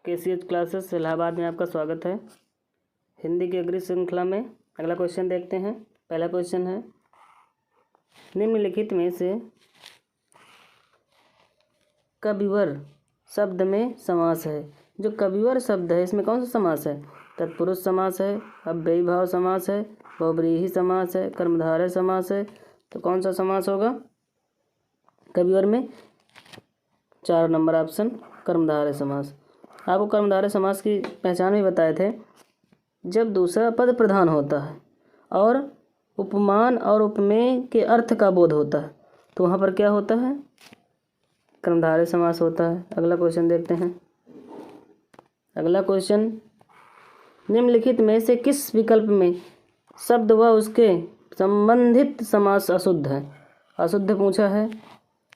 KCH classes Allahabad में आपका स्वागत है। हिंदी की अगली श्रृंखला में अगला क्वेश्चन देखते हैं। पहला क्वेश्चन है, निम्नलिखित में से कविवर शब्द में समास है। जो कविवर शब्द है इसमें कौन सा समास है? तत्पुरुष समास है, अव्ययी भाव समास है, बहुव्रीहि समास है, कर्मधारय समास है। तो कौन सा समास होगा कविवर में? 4 नंबर ऑप्शन, कर्मधारय समास। आपको कर्मधारय समास की पहचान भी बताए थे। जब दूसरा पद प्रधान होता है और उपमान और उपमेय के अर्थ का बोध होता है तो वहाँ पर क्या होता है? कर्मधारय समास होता है। अगला क्वेश्चन देखते हैं। अगला क्वेश्चन, निम्नलिखित में से किस विकल्प में शब्द व उसके संबंधित समास अशुद्ध है? अशुद्ध पूछा है।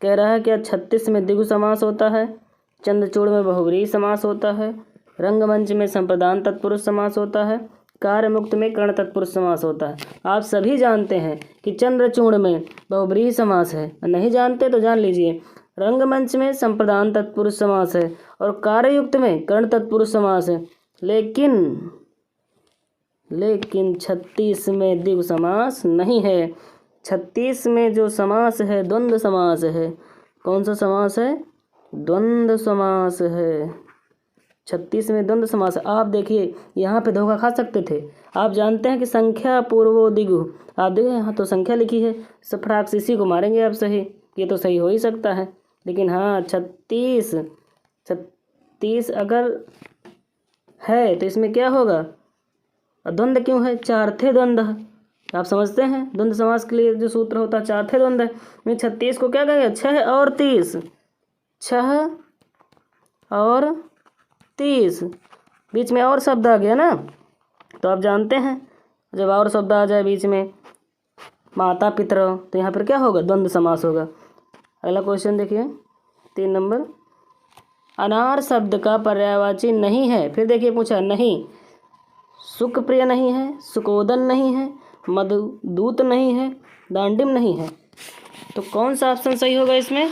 कह रहा है क्या 36 में द्विगु समास होता है, चंद्रचूड़ में बहुव्रीहि समास होता है, रंगमंच में संप्रदान तत्पुरुष समास होता है, कार्यमुक्त में कर्ण तत्पुरुष समास होता है। आप सभी जानते हैं कि चंद्रचूड़ में बहुव्रीहि समास है। नहीं जानते तो जान लीजिए, रंगमंच में संप्रदान तत्पुरुष समास है और कार्ययुक्त में कर्ण तत्पुरुष समास है। लेकिन 36 में द्विगु समास नहीं है। 36 में जो समास है द्वंद्व समास है। कौन सा समास है? द्वंद्व समास है। 36 में द्वंद्व समास। आप देखिए यहाँ पे धोखा खा सकते थे। आप जानते हैं कि संख्या पूर्वो दिगु, आप देखिए यहाँ तो संख्या लिखी है, सफराक से इसी को मारेंगे आप सही। ये तो सही हो ही सकता है। लेकिन हाँ 36 अगर है तो इसमें क्या होगा? द्वंद्व क्यों है? 4 थे द्वंद्व। आप समझते हैं द्वंद्व समास के लिए जो सूत्र होता है 4 थे द्वंद्व है। मैं 36 को क्या कहेंगे? 6 और 30, 6 और 30, बीच में और शब्द आ गया ना। तो आप जानते हैं जब और शब्द आ जाए बीच में, माता पितरों, तो यहाँ पर क्या होगा? द्वंद्व समास होगा। अगला क्वेश्चन देखिए 3 नंबर, अनार शब्द का पर्यायवाची नहीं है। फिर देखिए पूछा, नहीं, सुखप्रिय नहीं है, सुकोदन नहीं है, मधुदूत नहीं है, दांडिम नहीं है। तो कौन सा ऑप्शन सही होगा इसमें?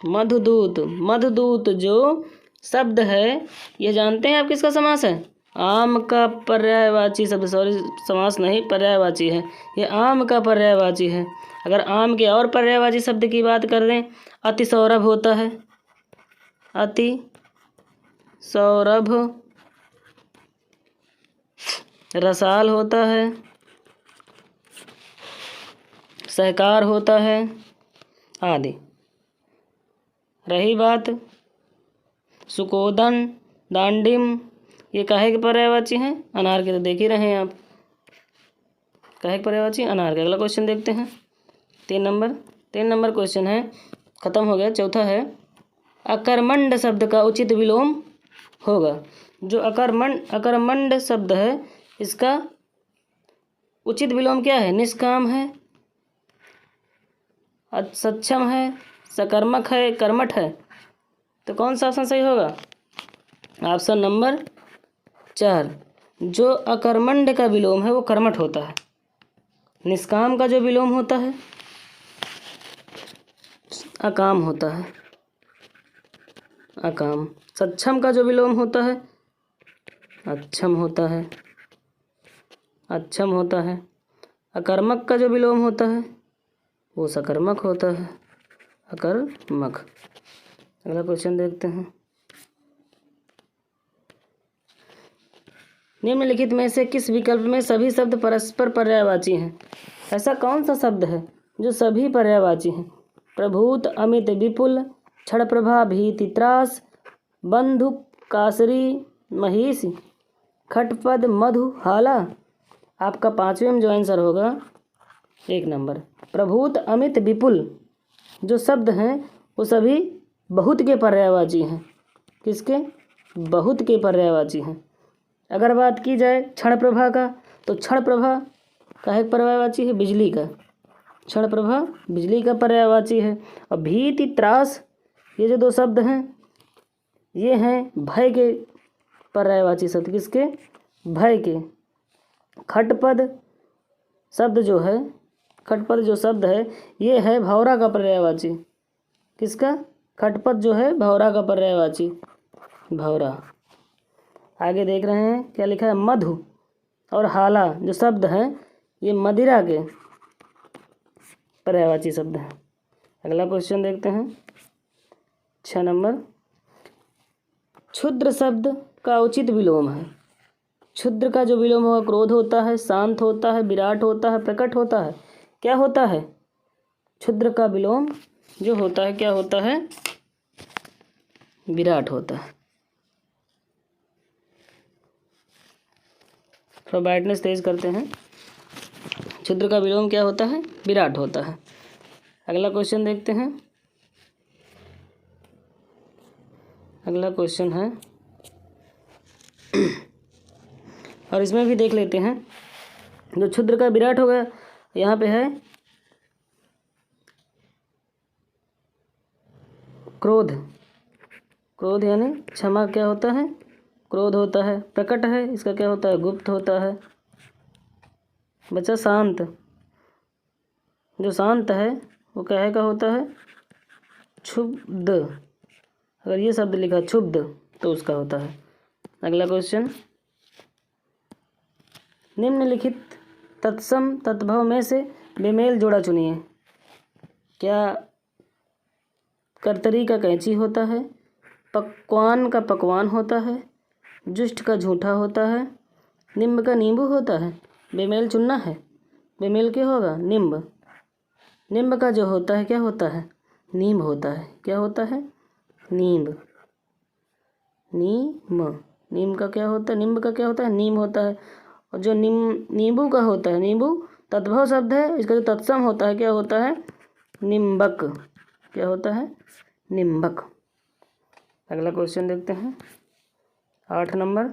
मधुदूत। मधुदूत जो शब्द है ये जानते हैं आप किसका समास है? आम का पर्यायवाची शब्द, सॉरी समास नहीं, पर्यायवाची है। ये आम का पर्यायवाची है। अगर आम के और पर्यायवाची शब्द की बात कर दें, अति सौरभ होता है, अति सौरभ, रसाल होता है, सहकार होता है आदि। रही बात सुकोदन, दांडिम, ये काहे के पर्यायवाची हैं? अनार के। तो देख ही रहे हैं आप, काहे के पर्यायवाची? अनार के। अगला क्वेश्चन देखते हैं 3 नंबर क्वेश्चन है, खत्म हो गया। चौथा है, अकर्मण्ड शब्द का उचित विलोम होगा। जो अकर्मण्ड शब्द है इसका उचित विलोम क्या है? निष्काम है, सक्षम है, सकर्मक है, कर्मठ है। तो कौन सा ऑप्शन सही होगा? Option number 4। जो अकर्मण्ड का विलोम है वो कर्मठ होता है। निष्काम का जो विलोम होता है अकाम होता है, अकाम। सक्षम का जो विलोम होता है अक्षम होता है, अक्षम होता है। अकर्मक का जो विलोम होता है वो सकर्मक होता है, अकर्मक। अगला क्वेश्चन देखते हैं, निम्नलिखित में से किस विकल्प में सभी शब्द परस्पर पर्यायवाची हैं? ऐसा कौन सा शब्द है जो सभी पर्यायवाची हैं? प्रभूत, अमित, विपुल, क्षणप्रभा, भीति, त्रास, बंधु, कासरी, महिषी, खटपद, मधु, हाला। आपका 5वें में जो आंसर होगा 1 नंबर, प्रभूत, अमित, विपुल जो शब्द हैं वो सभी बहुत के पर्यायवाची हैं। किसके? बहुत के पर्यायवाची हैं। अगर बात की जाए क्षण प्रभा का, तो क्षण प्रभा काहे पर्यायवाची है? बिजली का। क्षण प्रभा बिजली का पर्यायवाची है। और भीति, त्रास, ये जो 2 शब्द हैं ये हैं भय के पर्यायवाची शब्द। किसके? भय के। खटपद शब्द जो है, खटपद जो शब्द है ये है भौरा का पर्यायवाची। किसका? खटपद जो है भौरा का पर्यायवाची। भौरा। आगे देख रहे हैं क्या लिखा है, मधु और हाला जो शब्द हैं ये मदिरा के पर्यायवाची शब्द हैं। अगला क्वेश्चन देखते हैं 6 नंबर। क्षुद्र शब्द का उचित विलोम है। क्षुद्र का जो विलोम होगा क्रोध होता है, शांत होता है, विराट होता है, प्रकट होता है। क्या होता है क्षुद्र का विलोम जो होता है, क्या होता है, विराट होता है। थोड़ा ब्राइटनेस तेज करते हैं। क्षुद्र का विलोम क्या होता है, विराट होता है। अगला क्वेश्चन देखते हैं। अगला क्वेश्चन है और इसमें भी देख लेते हैं जो क्षुद्र का विराट हो गया। यहाँ पे है क्रोध। क्रोध यानी क्षमा क्या होता है, क्रोध होता है। प्रकट है, इसका क्या होता है, गुप्त होता है। बच्चा शांत, जो शांत है वो क्या है का होता है, क्षुब्ध। अगर ये शब्द लिखा क्षुब्ध तो उसका होता है। अगला क्वेश्चन, निम्नलिखित तत्सम तत्भव में से बेमेल जोड़ा चुनिए। क्या कर्तरी का कैंची होता है, पकवान का पकवान होता है, जुष्ट का झूठा होता है, निम्ब का नींबू होता है। बेमेल चुनना है। बेमेल क्या होगा, निम्ब। निम्ब का जो होता है क्या होता है, नीम होता है। क्या होता है, नींब। नीम। नीम का क्या होता है, निम्ब का क्या होता है, नीम होता है। और जो नींबू का होता है, नींबू तद्भव शब्द है, इसका जो तत्सम होता है क्या होता है, निम्बक। क्या होता है, निम्बक। अगला क्वेश्चन देखते हैं 8 नंबर।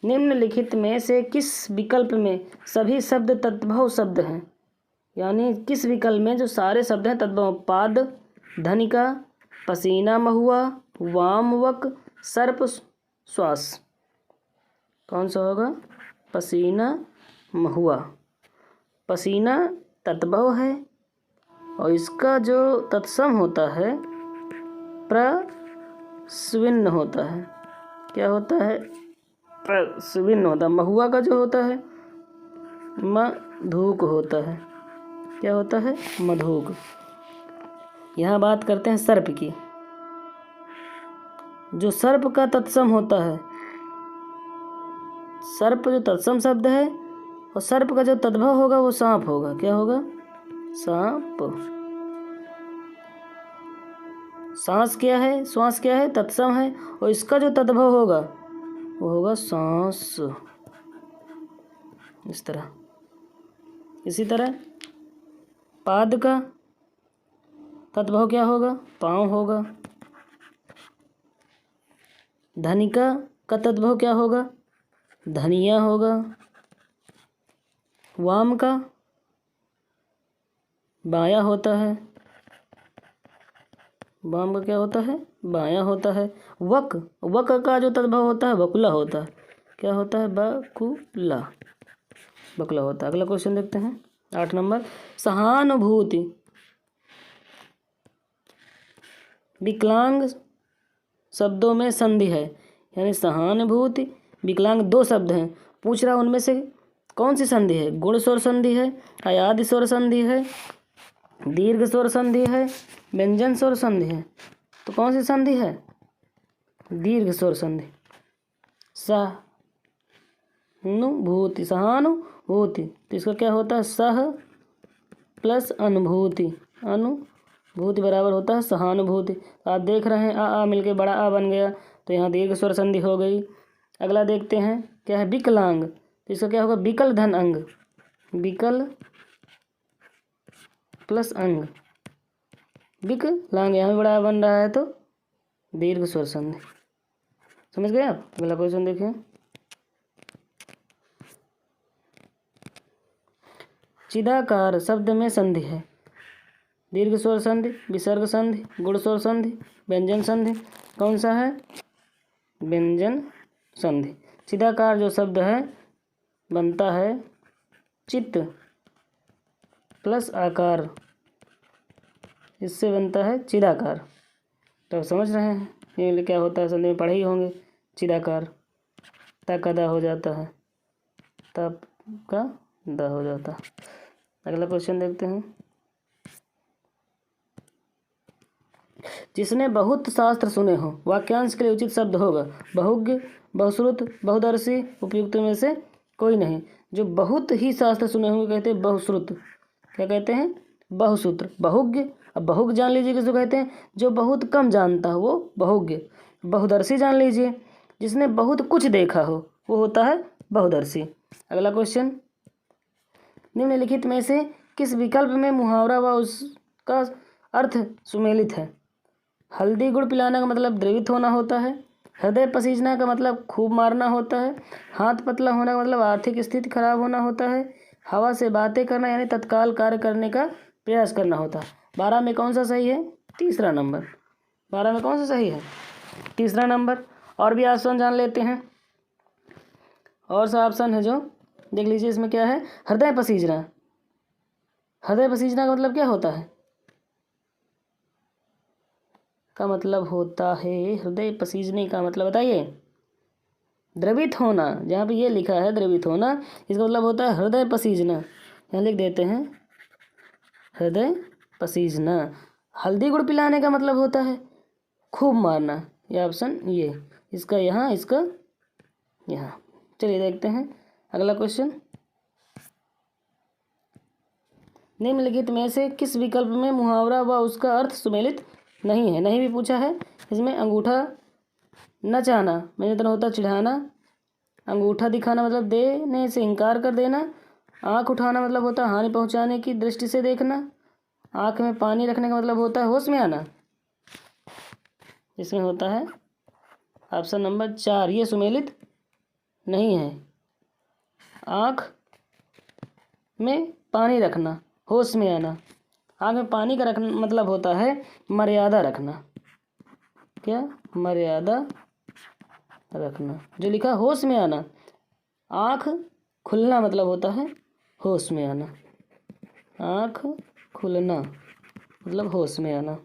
निम्नलिखित में से किस विकल्प में सभी शब्द तद्भव शब्द हैं। यानी किस विकल्प में जो सारे शब्द हैं तद्भव। पाद, धनिका, पसीना महुआ, वामवक, सर्प, श्वास। कौन सा होगा, पसीना महुआ। पसीना तद्भव है और इसका जो तत्सम होता है प्रस्विन्न होता है। क्या होता है, प्रस्विन्न होता है। महुआ का जो होता है मधुक होता है। क्या होता है, मधुक। यहाँ बात करते हैं सर्प की। जो सर्प का तत्सम होता है, सर्प जो तत्सम शब्द है और सर्प का जो तद्भव होगा वो सांप होगा। क्या होगा, सांप। सांस क्या है, श्वास क्या है, तत्सम है और इसका जो तद्भव होगा वो होगा सांस। इस तरह। इसी तरह पाद का तद्भव क्या होगा, पाँव होगा। धनिका का तद्भव क्या होगा, धनिया होगा। वाम का बायां होता है। वाम का क्या होता है, बायां होता है। वक, वक का जो तद्भव होता है वकुला होता है। क्या होता है, बकुला, बकुला होता है। अगला क्वेश्चन देखते हैं 8 नंबर। सहानुभूति विकलांग शब्दों में संधि है। यानी सहानुभूति विकलांग 2 शब्द हैं। पूछ रहा उनमें से कौन सी संधि है, गुण स्वर संधि है, अयादि स्वर संधि है, दीर्घ स्वर संधि है, व्यंजन स्वर संधि है। तो कौन सी संधि है, दीर्घ स्वर संधि। सहानुभूति, सहानुभूति तो इसका क्या होता है, सह प्लस अनुभूति। अनुभूति बराबर होता है सहानुभूति। आप देख रहे हैं आ मिलके बड़ा आ बन गया तो यहाँ दीर्घ स्वर संधि हो गई। अगला देखते हैं क्या है, विकलांग। तो इसका क्या होगा, विकल धन अंग। विकल प्लस अंग, विकलांग। यहाँ बड़ा बन रहा है तो दीर्घ स्वर संधि। समझ गए आप। अगला क्वेश्चन देखिए। चिदाकार शब्द में संधि है। दीर्घ स्वर संधि, विसर्ग संधि, गुण स्वर संधि, व्यंजन संधि। कौन सा है, व्यंजन संधि। चिदाकार जो शब्द है बनता है चित्त प्लस आकार, इससे बनता है चिदाकार। तो आप समझ रहे हैं ये क्या होता है, संधि में पढ़े ही होंगे। चिराकार, ता का दा हो जाता है, तब का दा हो जाता है। अगला क्वेश्चन देखते हैं। जिसने बहुत शास्त्र सुने हो, वाक्यांश के लिए उचित शब्द होगा। बहुज्ञ, बहुश्रुत, बहुदर्शी, उपयुक्त में से कोई नहीं। जो बहुत ही शास्त्र सुने होंगे कहते हैं बहुश्रुत। क्या कहते हैं? बहुसूत्र। बहुज्ञ, अब बहुज्ञ जान लीजिए किसको कहते हैं? जो बहुत कम जानता हो वो बहुज्ञ। बहुदर्शी जान लीजिए, जिसने बहुत कुछ देखा हो वो होता है बहुदर्शी। अगला क्वेश्चन, निम्नलिखित में से किस विकल्प में मुहावरा व उसका अर्थ सुमेलित है? हल्दी गुड़ पिलाना का मतलब द्रवित होना होता है। हृदय पसीजना का मतलब खूब मारना होता है। हाथ पतला होना का मतलब आर्थिक स्थिति खराब होना होता है। हवा से बातें करना यानी तत्काल कार्य करने का प्रयास करना होता है। 12 में कौन सा सही है? तीसरा नंबर। 12 में कौन सा सही है? तीसरा नंबर। और भी ऑप्शन जान लेते हैं। और सा ऑप्शन है जो देख लीजिए, इसमें क्या है? हृदय पसीजना। हृदय पसीजना का मतलब क्या होता है? का मतलब होता है हृदय पसीजने का मतलब बताइए। द्रवित होना। जहाँ पे ये लिखा है द्रवित होना, इसका मतलब होता है हृदय पसीजना। यहाँ लिख देते हैं हृदय पसीजना। हल्दी गुड़ पिलाने का मतलब होता है खूब मारना। ये ऑप्शन ये, इसका यहाँ, इसका यहाँ। चलिए देखते हैं अगला क्वेश्चन। निम्नलिखित में से किस विकल्प में मुहावरा व उसका अर्थ सुमेलित नहीं है? नहीं भी पूछा है। इसमें अंगूठा न चाहना मेरे तरह होता चिढ़ाना। अंगूठा दिखाना मतलब देने से इनकार कर देना। आँख उठाना मतलब होता हानि पहुँचाने की दृष्टि से देखना। आँख में पानी रखने का मतलब होता है होश में आना। इसमें होता है ऑप्शन नंबर 4, ये सुमेलित नहीं है। आँख में पानी रखना, होश में आना। आँख में पानी का रखना मतलब होता है मर्यादा रखना। क्या? मर्यादा रखना। जो लिखा होश में आना। आँख खुलना मतलब होता है होश में आना। आँख खुलना मतलब होश में आना।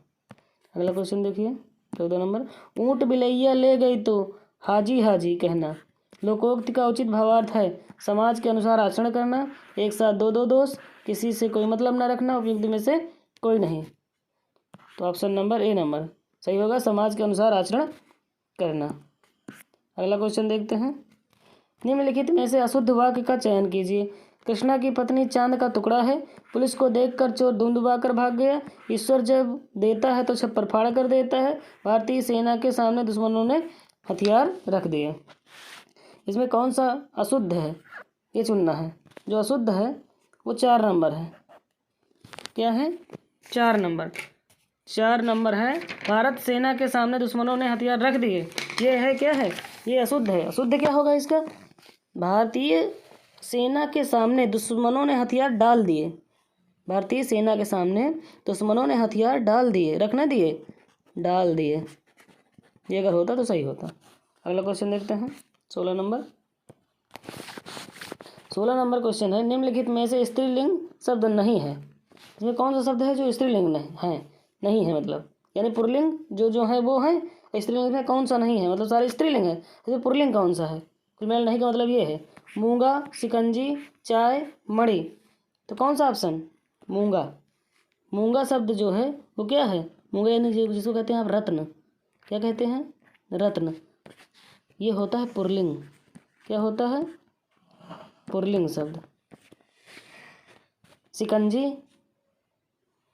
अगला क्वेश्चन देखिए 14 नंबर। ऊँट बिलैया ले गई तो हाजी हाजी कहना लोकोक्ति का उचित भावार्थ है। समाज के अनुसार आचरण करना, एक साथ दो दो दोस्त, किसी से कोई मतलब न रखना, उपयुक्त में से कोई नहीं। तो ऑप्शन नंबर ए नंबर सही होगा, समाज के अनुसार आचरण करना। अगला क्वेश्चन देखते हैं। निम्नलिखित में से अशुद्ध वाक्य का चयन कीजिए। कृष्णा की पत्नी चांद का टुकड़ा है। पुलिस को देखकर चोर धुंध दुबाकर भाग गया। ईश्वर जब देता है तो छप्पर फाड़ कर देता है। भारतीय सेना के सामने दुश्मनों ने हथियार रख दिए। इसमें कौन सा अशुद्ध है ये चुनना है। जो अशुद्ध है वो 4 नंबर है। क्या है? 4 नंबर। 4 नंबर है। भारत सेना के सामने दुश्मनों ने हथियार रख दिए। ये है क्या है? ये अशुद्ध है। अशुद्ध क्या होगा इसका? भारतीय सेना के सामने दुश्मनों ने हथियार डाल दिए। भारतीय सेना के सामने दुश्मनों ने हथियार डाल दिए, रखने दिए, डाल दिए। ये अगर होता तो सही होता। अगला क्वेश्चन देखते हैं 16 नंबर। 16 नंबर क्वेश्चन है। निम्नलिखित में से स्त्रीलिंग शब्द नहीं है। इसमें कौन सा शब्द है जो स्त्रीलिंग नहीं है मतलब यानी पुल्लिंग जो है वो है। स्त्रीलिंग में कौन सा नहीं है? मतलब सारे स्त्रीलिंग है। इसमें पुल्लिंग कौन सा है? फीमेल नहीं का मतलब ये है मूंगा, शिकंजी, चाय, मणि। तो कौन सा ऑप्शन? मूंगा। मूंगा शब्द जो है वो क्या है? मूंगा यानी जिसको कहते हैं आप रत्न। क्या कहते हैं? रत्न। ये होता है पुल्लिंग। क्या होता है? पुल्लिंग शब्द। शिकंजी,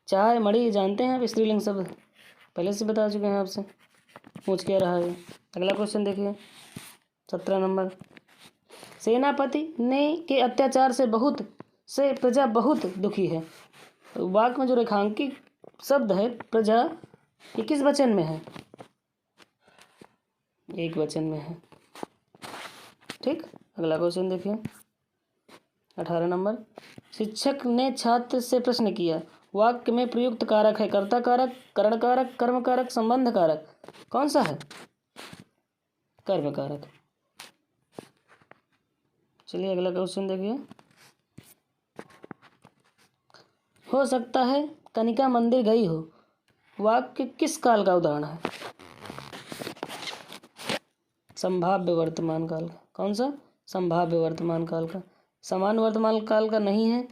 चाय, मणि जानते हैं आप स्त्रीलिंग शब्द, पहले से बता चुके हैं आपसे। पूछ क्या रहा है। अगला क्वेश्चन देखिए 17 नंबर। सेनापति ने के अत्याचार से प्रजा बहुत दुखी है। वाक्य में जो रेखांकित शब्द है प्रजा, ये किस वचन में है? एक वचन में है। ठीक। अगला क्वेश्चन देखिए 18 नंबर। शिक्षक ने छात्र से प्रश्न किया। वाक्य में प्रयुक्त कारक है कर्ता कारक, करण कारक, कर्म कारक, संबंध कारक। कौन सा है? कर्म कारक। चलिए अगला क्वेश्चन देखिए। हो सकता है कनिका मंदिर गई हो। वाक्य किस काल का उदाहरण है? संभाव्य वर्तमान काल का। कौन सा? संभाव्य वर्तमान काल का। सामान्य वर्तमान काल का नहीं है,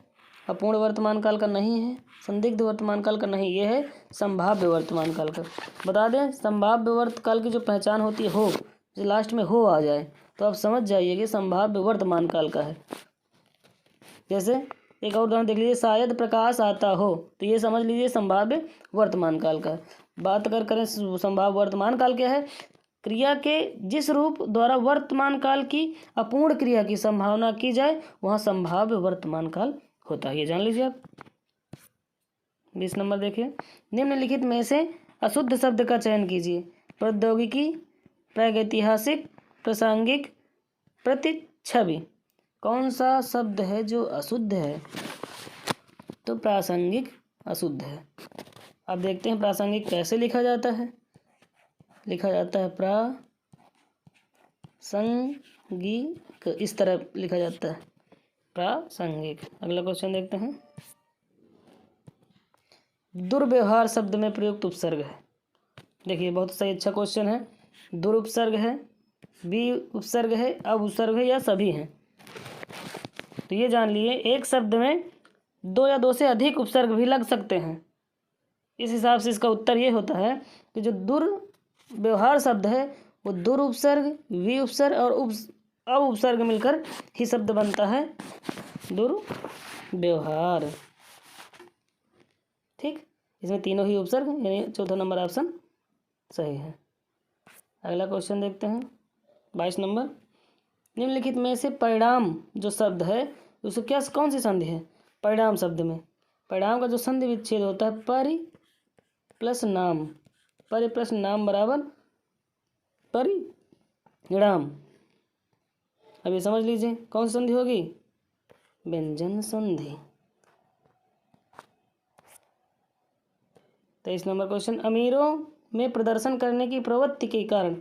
अपूर्ण वर्तमान काल का नहीं है, संदिग्ध वर्तमान काल का नहीं, ये है संभाव्य वर्तमान काल का। बता दें संभाव्य वर्त काल की जो पहचान होती है हो, जो लास्ट में हो आ जाए तो आप समझ जाइए कि संभाव्य वर्तमान काल का है। जैसे एक और उदाहरण देख लीजिए, शायद प्रकाश आता हो, तो ये समझ लीजिए संभाव्य वर्तमान काल का। बात अगर करें संभाव्य वर्तमान काल क्या है? क्रिया के जिस रूप द्वारा वर्तमान काल की अपूर्ण क्रिया की संभावना की जाए वहाँ संभाव्य वर्तमान काल होता है। ये जान लीजिए आप। 20 नंबर देखिए, निम्नलिखित में से अशुद्ध शब्द का चयन कीजिए। प्रौद्योगिकी, प्रागैतिहासिक, प्रासंगिक, प्रतिच्छवि। कौन सा शब्द है जो अशुद्ध है? तो प्रासंगिक अशुद्ध है। अब देखते हैं प्रासंगिक कैसे लिखा जाता है। लिखा जाता है प्रासंगिक, इस तरह लिखा जाता है प्रासंगिक। अगला क्वेश्चन देखते हैं। दुर्व्यवहार शब्द में प्रयुक्त उपसर्ग है। देखिए बहुत सही, अच्छा क्वेश्चन है। दुरुपसर्ग है, बी उपसर्ग है, अब उपसर्ग है या सभी हैं? तो ये जान लिए एक शब्द में 2 या 2 से अधिक उपसर्ग भी लग सकते हैं। इस हिसाब से इसका उत्तर ये होता है कि जो दुर्व्यवहार शब्द है वो दुर उपसर्ग, वी उपसर्ग और अब उपसर्ग मिलकर ही शब्द बनता है दुर्व्यवहार। ठीक, इसमें तीनों ही उपसर्ग, यानी चौथा नंबर ऑप्शन सही है। अगला क्वेश्चन देखते हैं 22 नंबर। निम्नलिखित में से परिणाम जो शब्द है उसको क्या, कौन सी संधि है? परिणाम शब्द में परिणाम का जो संधि विच्छेद होता है परि प्लस नाम, परि प्लस नाम बराबर परिणाम। अब ये समझ लीजिए कौन सी संधि होगी? व्यंजन संधि। 23 नंबर क्वेश्चन। अमीरों में प्रदर्शन करने की प्रवृत्ति के कारण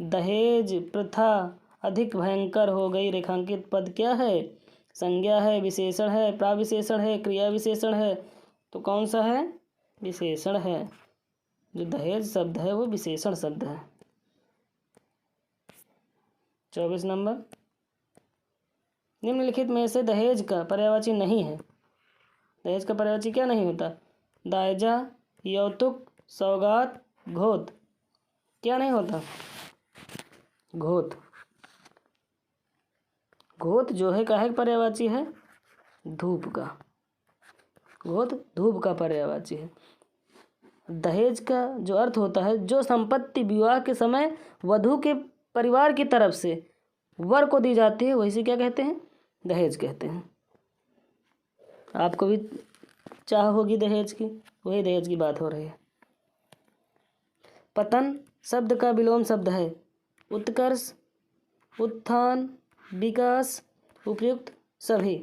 दहेज प्रथा अधिक भयंकर हो गई। रेखांकित पद क्या है? संज्ञा है, विशेषण है, प्राविशेषण है, क्रिया विशेषण है। तो कौन सा है? विशेषण है। जो दहेज शब्द है वो विशेषण शब्द है। 24 नंबर। निम्नलिखित में से दहेज का पर्यायवाची नहीं है। दहेज का पर्यायवाची क्या नहीं होता? दायजा, यौतुक, सौगात, घोत। क्या नहीं होता? घोत। घोत जो है काहे पर्यायवाची है? धूप का। घोत धूप का पर्यायवाची है। दहेज का जो अर्थ होता है जो संपत्ति विवाह के समय वधू के परिवार की तरफ से वर को दी जाती है वही से क्या कहते हैं? दहेज कहते हैं। आपको भी चाह होगी दहेज की, वही दहेज की बात हो रही है। पतन शब्द का विलोम शब्द है उत्कर्ष, उत्थान, विकास, उपयुक्त, सभी।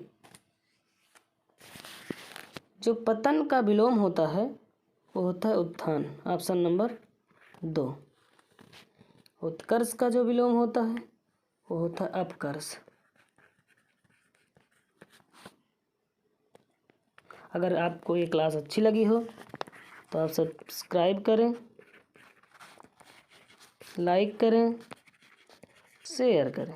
जो पतन का विलोम होता है वो होता है उत्थान, ऑप्शन नंबर 2। उत्कर्ष का जो विलोम होता है वो होता है अपकर्ष। अगर आपको ये क्लास अच्छी लगी हो तो आप सब्सक्राइब करें, लाइक करें, शेयर करें।